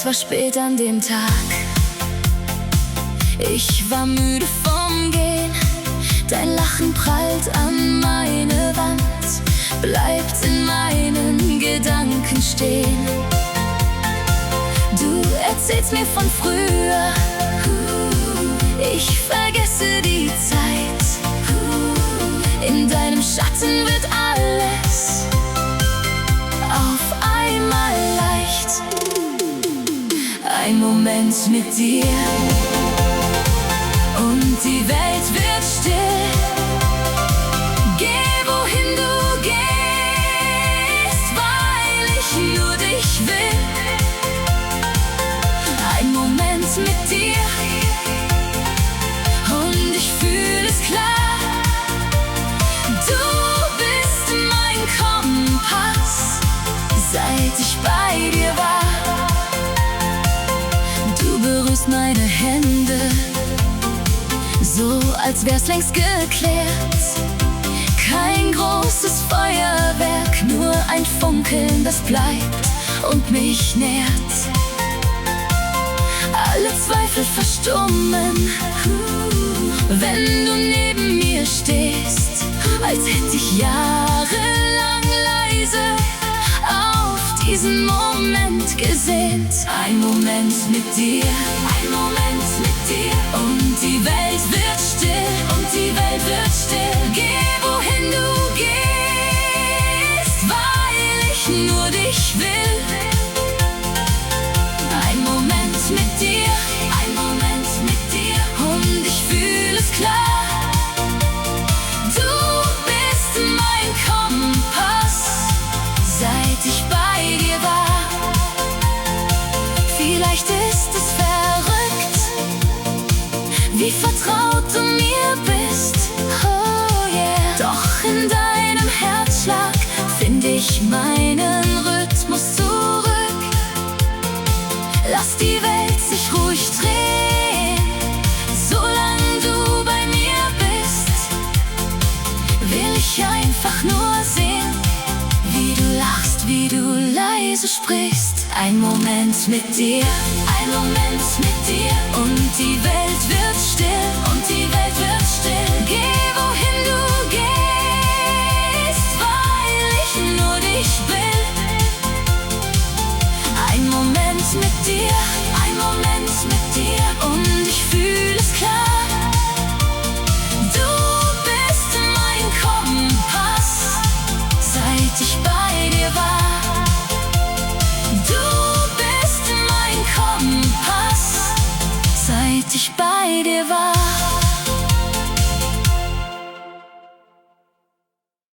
Es war spät an dem Tag, ich war müde vom Gehen. Dein Lachen prallt an meine Wand, bleibt in meinen Gedanken stehen. Du erzählst mir von früher, ich vergesse die Zeit. In deinem Schatten wird alles auf einmal leicht. Ein Moment mit dir und die Welt wird still. Geh, wohin du gehst, weil ich nur dich will. Ein Moment mit dir und ich fühle es klar. Du bist mein Kompass, seit ich bei dir war. Du berührst meine Hände, so als wär's längst geklärt. Kein großes Feuerwerk, nur ein Funkeln, das bleibt und mich nährt. Alle Zweifel verstummen, wenn du neben mir stehst, als hätte ich jahrelang leise auf diesen Moment gesehnt. Ein Moment mit dir, ein Moment mit dir und die Welt wird still, und die Welt wird still. Geh, wohin du gehst, weil ich nur dich will. Ein Moment mit dir, ein Moment mit dir und ich fühle es klar. Du bist mein Kompass, seit ich bei dir war. Vielleicht ist es verrückt, wie vertraut du mir bist, oh yeah. Doch in deinem Herzschlag finde ich meinen Rhythmus zurück. Lass die Welt sich ruhig drehen, solange du bei mir bist. Will ich einfach nur sehen, wie du lachst, wie du leise sprichst. Ein Moment mit dir, ein Moment mit dir und die Welt wird still, und die Welt wird still. Geh, wohin du gehst, weil ich nur dich will. Ein Moment mit dir, ein Moment mit dir und ich fühle es klar. Du bist mein Kompass, seit ich bei dir war. Du bist mein Kompass, seit ich bei dir war.